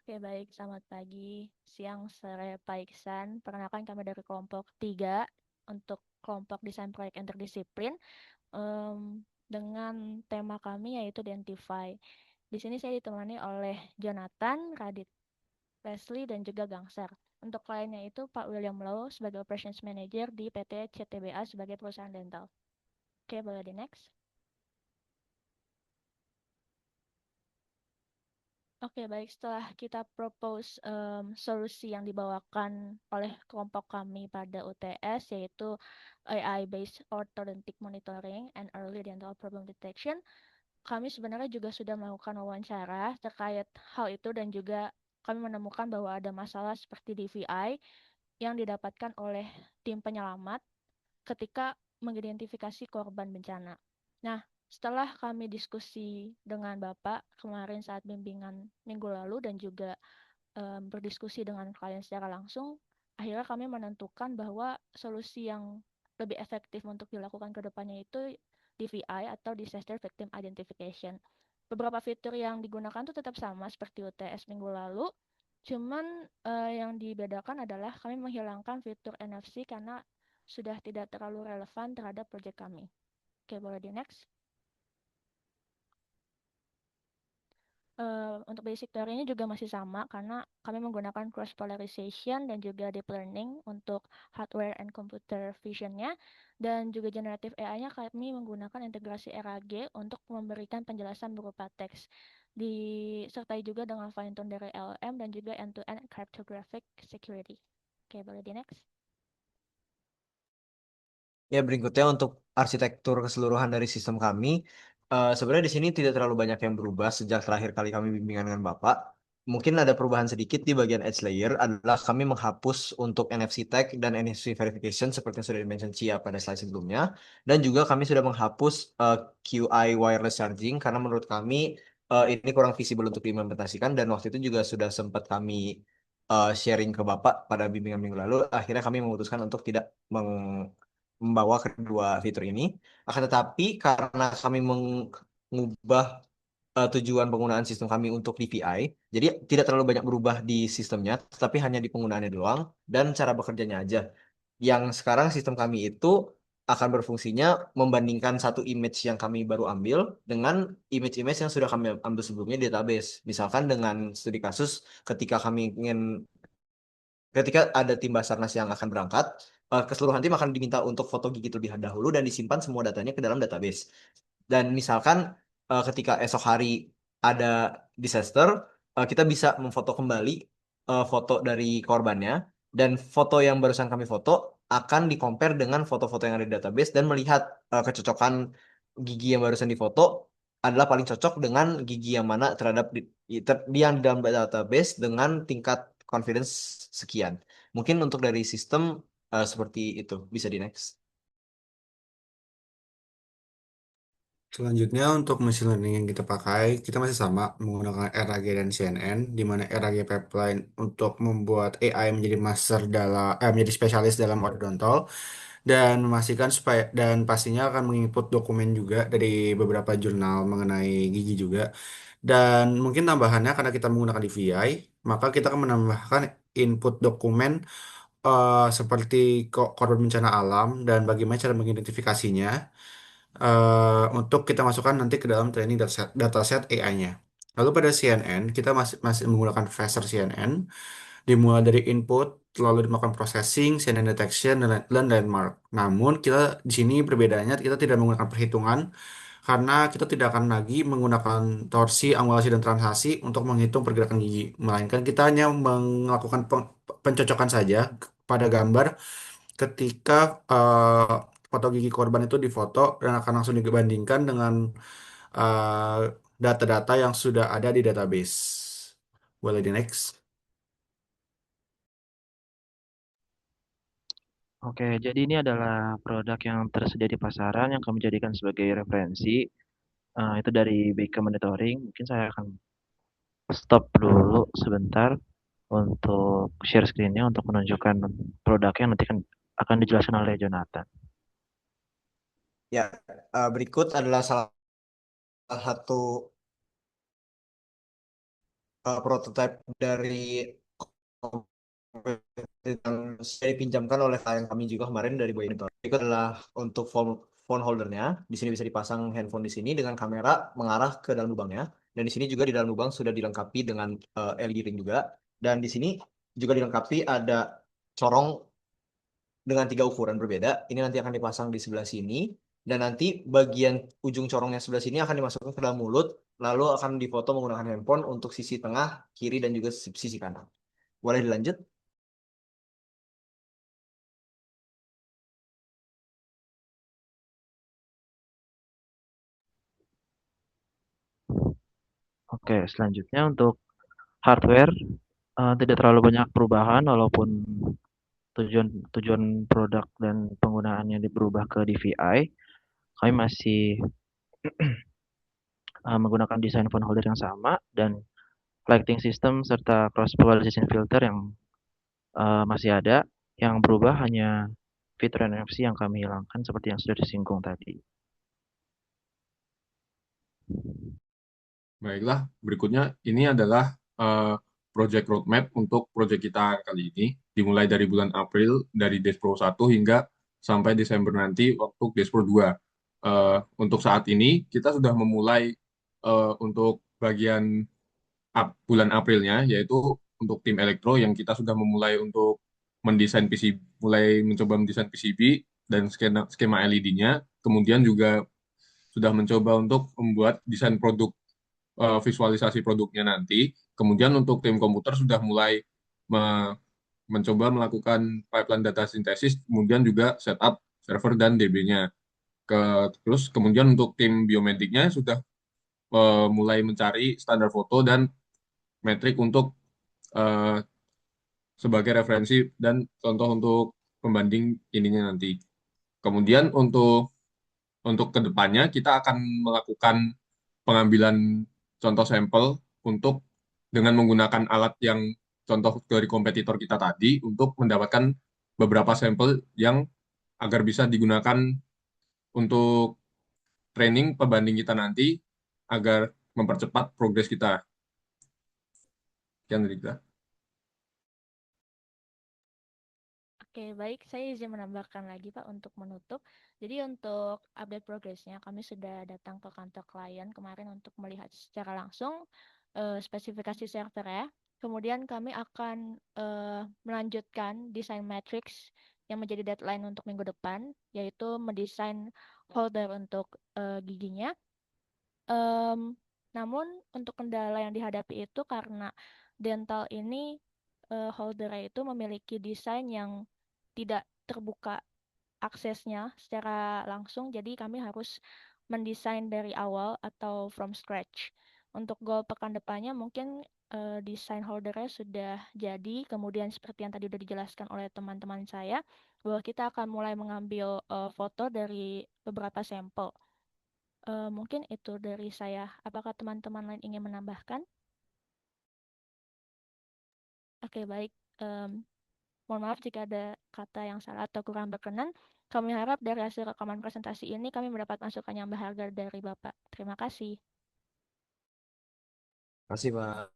Oke, baik. Selamat pagi, siang, sore, Pak Iksan. Perkenalkan kami dari kelompok 3 untuk kelompok desain proyek interdisiplin dengan tema kami yaitu Identify. Di sini saya ditemani oleh Jonathan, Radit, Leslie, dan juga Gangser. Untuk kliennya itu Pak William Low sebagai Operations Manager di PT CTBA sebagai perusahaan dental. Oke, boleh di next. Oke, baik. Setelah kita propose solusi yang dibawakan oleh kelompok kami pada UTS, yaitu AI-based Orthodontic Monitoring and Early Dental Problem Detection, kami sebenarnya juga sudah melakukan wawancara terkait hal itu dan juga kami menemukan bahwa ada masalah seperti DVI yang didapatkan oleh tim penyelamat ketika mengidentifikasi korban bencana. Nah, setelah kami diskusi dengan Bapak kemarin saat bimbingan minggu lalu dan juga berdiskusi dengan klien secara langsung, akhirnya kami menentukan bahwa solusi yang lebih efektif untuk dilakukan ke depannya itu DVI atau Disaster Victim Identification. Beberapa fitur yang digunakan itu tetap sama seperti UTS minggu lalu, cuman yang dibedakan adalah kami menghilangkan fitur NFC karena sudah tidak terlalu relevan terhadap proyek kami. Oke, boleh di next. Untuk basic teorinya juga masih sama karena kami menggunakan cross polarization dan juga deep learning untuk hardware and computer visionnya, dan juga generative AI-nya kami menggunakan integrasi RAG untuk memberikan penjelasan berupa teks, disertai juga dengan fine tune dari LLM dan juga end-to-end cryptographic security. Oke, boleh di next. Ya, berikutnya untuk arsitektur keseluruhan dari sistem kami, sebenarnya di sini tidak terlalu banyak yang berubah sejak terakhir kali kami bimbingan dengan Bapak. Mungkin ada perubahan sedikit di bagian edge layer adalah kami menghapus untuk NFC tag dan NFC verification seperti yang sudah di-mention Cia pada slide sebelumnya. Dan juga kami sudah menghapus QI wireless charging karena menurut kami ini kurang visible untuk diimplementasikan dan waktu itu juga sudah sempat kami sharing ke Bapak pada bimbingan minggu lalu. Akhirnya kami memutuskan untuk tidak membawa kedua fitur ini. Akan tetapi karena kami mengubah tujuan penggunaan sistem kami untuk DPI, jadi tidak terlalu banyak berubah di sistemnya, tetapi hanya di penggunaannya doang dan cara bekerjanya aja. Yang sekarang sistem kami itu akan berfungsinya membandingkan satu image yang kami baru ambil dengan image-image yang sudah kami ambil sebelumnya di database. Misalkan dengan studi kasus ketika kami ingin ketika ada tim Basarnas yang akan berangkat, keseluruhan tim akan diminta untuk foto gigi terlebih dahulu dan disimpan semua datanya ke dalam database. Dan misalkan ketika esok hari ada disaster, kita bisa memfoto kembali foto dari korbannya dan foto yang barusan kami foto akan di-compare dengan foto-foto yang ada di database dan melihat kecocokan gigi yang barusan difoto adalah paling cocok dengan gigi yang mana terhadap yang di dalam database dengan tingkat confidence sekian. Mungkin untuk dari sistem seperti itu bisa di next. Selanjutnya untuk machine learning yang kita pakai, kita masih sama menggunakan RAG dan CNN, di mana RAG pipeline untuk membuat AI menjadi menjadi spesialis dalam ortodontal dan memastikan supaya dan pastinya akan menginput dokumen juga dari beberapa jurnal mengenai gigi juga. Dan mungkin tambahannya karena kita menggunakan DVI, maka kita akan menambahkan input dokumen seperti korban bencana alam dan bagaimana cara mengidentifikasinya untuk kita masukkan nanti ke dalam training dataset AI-nya. Lalu pada CNN, kita masih masih menggunakan Facer CNN, dimulai dari input, lalu dimakan processing, CNN detection, dan landmark. Namun kita di sini perbedaannya kita tidak menggunakan perhitungan karena kita tidak akan lagi menggunakan torsi, angulasi, dan translasi untuk menghitung pergerakan gigi, melainkan kita hanya melakukan pencocokan saja pada gambar ketika foto gigi korban itu difoto dan akan langsung dibandingkan dengan eh, data-data yang sudah ada di database. Boleh di next. Oke, jadi ini adalah produk yang tersedia di pasaran yang kami jadikan sebagai referensi. Itu dari BK Monitoring. Mungkin saya akan stop dulu sebentar untuk share screen-nya untuk menunjukkan produknya nanti akan dijelaskan oleh Jonathan. Ya, berikut adalah salah satu prototipe dari yang saya dipinjamkan oleh klien kami juga kemarin dari Boy Monitor. Itu adalah untuk phone holdernya. Di sini bisa dipasang handphone di sini dengan kamera mengarah ke dalam lubangnya. Dan di sini juga di dalam lubang sudah dilengkapi dengan LED ring juga. Dan di sini juga dilengkapi ada corong dengan 3 ukuran berbeda. Ini nanti akan dipasang di sebelah sini. Dan nanti bagian ujung corongnya sebelah sini akan dimasukkan ke dalam mulut. Lalu akan difoto menggunakan handphone untuk sisi tengah, kiri, dan juga sisi kanan. Boleh dilanjut? Oke, selanjutnya untuk hardware tidak terlalu banyak perubahan walaupun tujuan tujuan produk dan penggunaannya berubah ke DVI. Kami masih menggunakan desain phone holder yang sama dan lighting system serta cross polarization filter yang masih ada. Yang berubah hanya fitur NFC yang kami hilangkan seperti yang sudah disinggung tadi. Baiklah, berikutnya ini adalah project roadmap untuk project kita kali ini, dimulai dari bulan April dari Dashpro 1 hingga sampai Desember nanti waktu Dashpro 2. Untuk saat ini kita sudah memulai untuk bagian bulan Aprilnya, yaitu untuk tim elektro yang kita sudah memulai untuk mendesain PCB, mulai mencoba mendesain PCB dan skema LED-nya, kemudian juga sudah mencoba untuk membuat desain produk visualisasi produknya nanti. Kemudian untuk tim komputer sudah mulai mencoba melakukan pipeline data sintesis, kemudian juga setup server dan DB-nya. Terus kemudian untuk tim biomediknya sudah mulai mencari standar foto dan metrik untuk uh, sebagai referensi dan contoh untuk pembanding ininya nanti. Kemudian untuk kedepannya kita akan melakukan pengambilan contoh sampel untuk dengan menggunakan alat yang contoh dari kompetitor kita tadi untuk mendapatkan beberapa sampel yang agar bisa digunakan untuk training pembanding kita nanti agar mempercepat progres kita. Sekian dari kita. Oke, baik. Saya izin menambahkan lagi, Pak, untuk menutup. Jadi untuk update progresnya, kami sudah datang ke kantor klien kemarin untuk melihat secara langsung spesifikasi servernya. Kemudian kami akan melanjutkan desain matrix yang menjadi deadline untuk minggu depan, yaitu mendesain holder untuk giginya. Namun untuk kendala yang dihadapi itu karena dental ini holdernya itu memiliki desain yang tidak terbuka aksesnya secara langsung, jadi kami harus mendesain dari awal atau from scratch. Untuk goal pekan depannya mungkin desain holdernya sudah jadi, kemudian seperti yang tadi sudah dijelaskan oleh teman-teman saya, bahwa kita akan mulai mengambil foto dari beberapa sampel. Mungkin itu dari saya. Apakah teman-teman lain ingin menambahkan? Oke, baik. Mohon maaf jika ada kata yang salah atau kurang berkenan. Kami harap dari hasil rekaman presentasi ini kami mendapat masukan yang berharga dari Bapak. Terima kasih. Terima kasih, Pak.